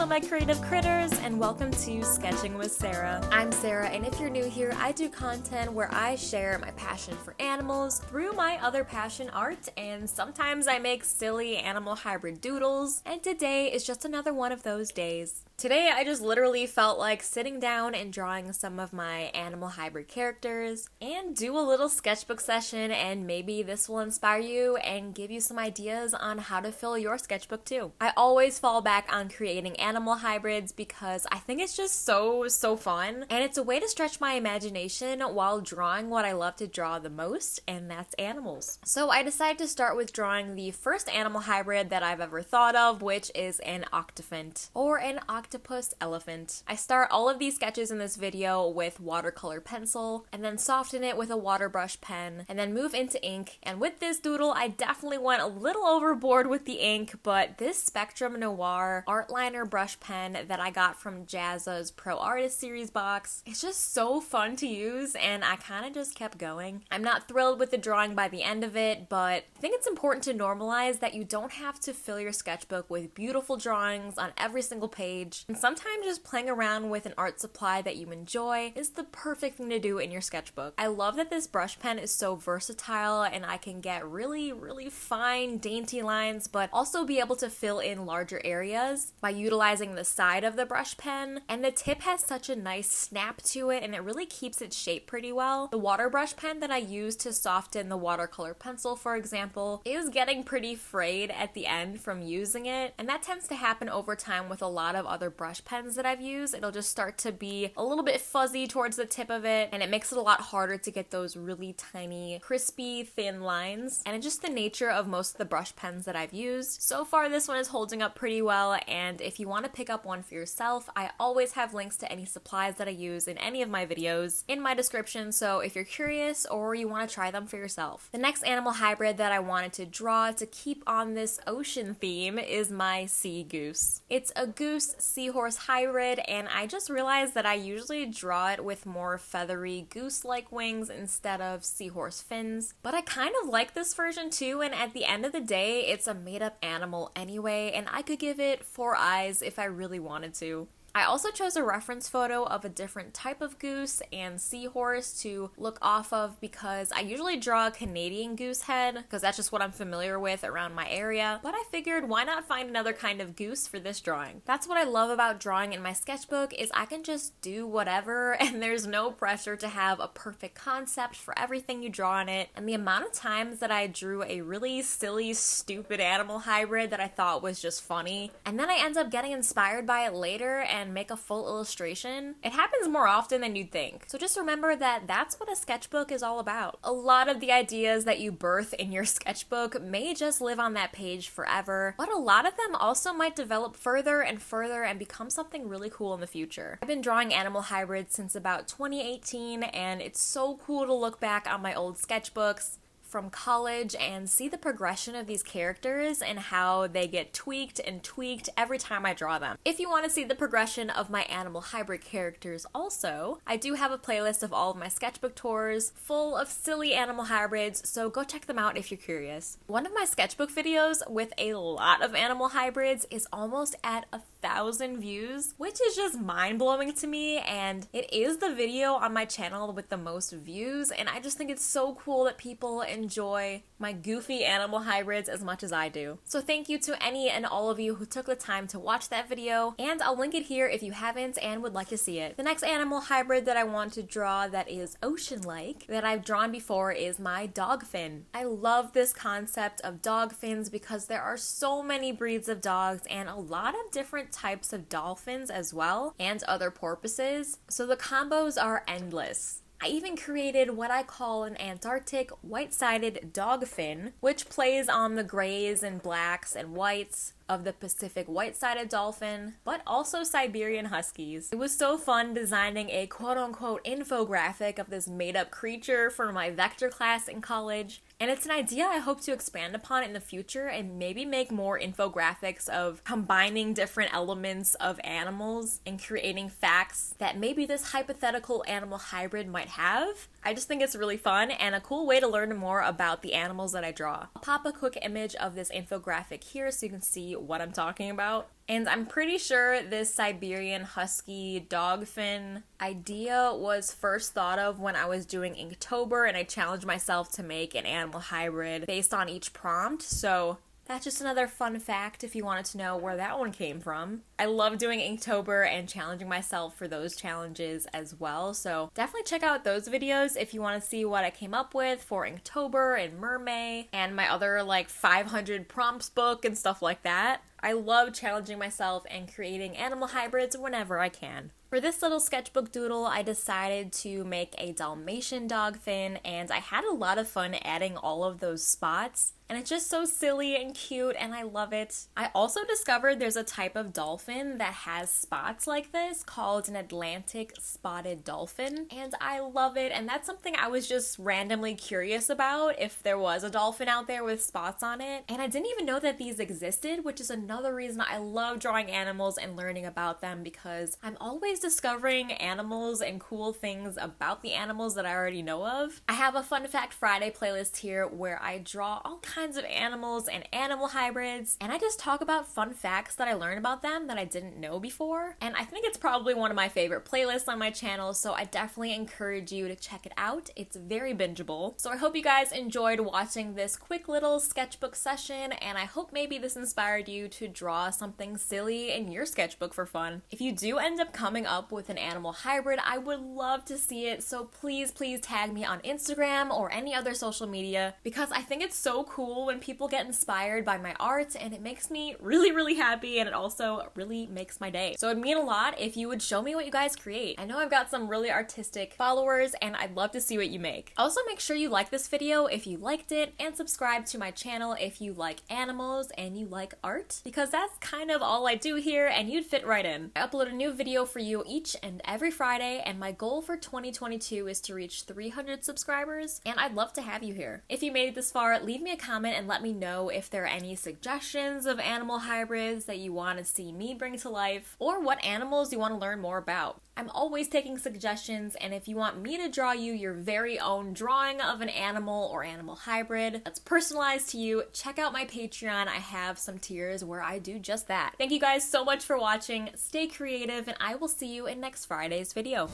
my creative critters, and welcome to Sketching with Sarah. I'm Sarah, and if you're new here, I do content where I share my passion for animals through my other passion, art, and sometimes I make silly animal hybrid doodles, and today is just another one of those days. Today I just literally felt like sitting down and drawing some of my animal hybrid characters and do a little sketchbook session, and maybe this will inspire you and give you some ideas on how to fill your sketchbook too. I always fall back on creating animal hybrids because I think it's just so fun, and it's a way to stretch my imagination while drawing what I love to draw the most, and that's animals. So I decided to start with drawing the first animal hybrid that I've ever thought of, which is an octophant, or an octopus elephant. I start all of these sketches in this video with watercolor pencil, and then soften it with a water brush pen, and then move into ink. And with this doodle, I definitely went a little overboard with the ink, but this Spectrum Noir artliner brush pen that I got from Jazza's Pro Artist Series box, it's just so fun to use, and I kind of just kept going. I'm not thrilled with the drawing by the end of it, but I think it's important to normalize that you don't have to fill your sketchbook with beautiful drawings on every single page. And sometimes just playing around with an art supply that you enjoy is the perfect thing to do in your sketchbook. I love that this brush pen is so versatile, and I can get really fine, dainty lines, but also be able to fill in larger areas by utilizing the side of the brush pen. And the tip has such a nice snap to it, and it really keeps its shape pretty well. The water brush pen that I use to soften the watercolor pencil, for example, is getting pretty frayed at the end from using it, and that tends to happen over time with a lot of other brush pens that I've used. It'll just start to be a little bit fuzzy towards the tip of it, and it makes it a lot harder to get those really tiny, crispy, thin lines. And it's just the nature of most of the brush pens that I've used. So far, this one is holding up pretty well, and if you want to pick up one for yourself, I always have links to any supplies that I use in any of my videos in my description, so if you're curious or you want to try them for yourself. The next animal hybrid that I wanted to draw to keep on this ocean theme is my sea goose. It's a goose seahorse hybrid, and I just realized that I usually draw it with more feathery goose-like wings instead of seahorse fins, but I kind of like this version too, and at the end of the day, it's a made-up animal anyway, and I could give it 4 eyes if I really wanted to. I also chose a reference photo of a different type of goose and seahorse to look off of because I usually draw a Canadian goose head because that's just what I'm familiar with around my area, but I figured why not find another kind of goose for this drawing. That's what I love about drawing in my sketchbook, is I can just do whatever and there's no pressure to have a perfect concept for everything you draw in it. And the amount of times that I drew a really silly, stupid animal hybrid that I thought was just funny, and then I end up getting inspired by it later and make a full illustration, it happens more often than you'd think. So just remember that that's what a sketchbook is all about. A lot of the ideas that you birth in your sketchbook may just live on that page forever, but a lot of them also might develop further and further and become something really cool in the future. I've been drawing animal hybrids since about 2018, and it's so cool to look back on my old sketchbooks from college and see the progression of these characters and how they get tweaked and tweaked every time I draw them. If you want to see the progression of my animal hybrid characters also, I do have a playlist of all of my sketchbook tours full of silly animal hybrids, so go check them out if you're curious. One of my sketchbook videos with a lot of animal hybrids is almost at 1,000 views, which is just mind-blowing to me, and it is the video on my channel with the most views, and I just think it's so cool that people enjoy my goofy animal hybrids as much as I do. So thank you to any and all of you who took the time to watch that video, and I'll link it here if you haven't and would like to see it. The next animal hybrid that I want to draw that is ocean-like that I've drawn before is my Dolphin. I love this concept of dog fins because there are so many breeds of dogs and a lot of different types of dolphins as well, and other porpoises, so the combos are endless. I even created what I call an Antarctic white-sided dog fin, which plays on the grays and blacks and whites of the Pacific white-sided dolphin, but also Siberian huskies. It was so fun designing a quote-unquote infographic of this made-up creature for my vector class in college, and it's an idea I hope to expand upon in the future and maybe make more infographics of combining different elements of animals and creating facts that maybe this hypothetical animal hybrid might have. I just think it's really fun and a cool way to learn more about the animals that I draw. I'll pop a quick image of this infographic here so you can see what I'm talking about. And I'm pretty sure this Siberian Husky Dolphin idea was first thought of when I was doing Inktober and I challenged myself to make an animal hybrid based on each prompt. So that's just another fun fact if you wanted to know where that one came from. I love doing Inktober and challenging myself for those challenges as well, so definitely check out those videos if you want to see what I came up with for Inktober and Mermaid and my other like 500 prompts book and stuff like that. I love challenging myself and creating animal hybrids whenever I can. For this little sketchbook doodle, I decided to make a Dalmatian Dolphin, and I had a lot of fun adding all of those spots. And it's just so silly and cute, and I love it. I also discovered there's a type of dolphin that has spots like this called an Atlantic spotted dolphin, and I love it. And that's something I was just randomly curious about, if there was a dolphin out there with spots on it. And I didn't even know that these existed, which is another reason I love drawing animals and learning about them, because I'm always discovering animals and cool things about the animals that I already know of. I have a Fun Fact Friday playlist here where I draw all kinds of animals and animal hybrids, and I just talk about fun facts that I learned about them that I didn't know before. And I think it's probably one of my favorite playlists on my channel, so I definitely encourage you to check it out. It's very bingeable. So I hope you guys enjoyed watching this quick little sketchbook session, and I hope maybe this inspired you to draw something silly in your sketchbook for fun. If you do end up coming up with an animal hybrid, I would love to see it, so please tag me on Instagram or any other social media, because I think it's so cool when people get inspired by my art, and it makes me really happy, and it also really makes my day. So it'd mean a lot if you would show me what you guys create. I know I've got some really artistic followers, and I'd love to see what you make. Also, make sure you like this video if you liked it, and subscribe to my channel if you like animals and you like art, because that's kind of all I do here, and you'd fit right in. I upload a new video for you each and every Friday, and my goal for 2022 is to reach 300 subscribers, and I'd love to have you here. If you made it this far, leave me a comment and let me know if there are any suggestions of animal hybrids that you want to see me bring to life, or what animals you want to learn more about. I'm always taking suggestions, and if you want me to draw you your very own drawing of an animal or animal hybrid that's personalized to you, check out my Patreon. I have some tiers where I do just that. Thank you guys so much for watching. Stay creative, and I will see you in next Friday's video.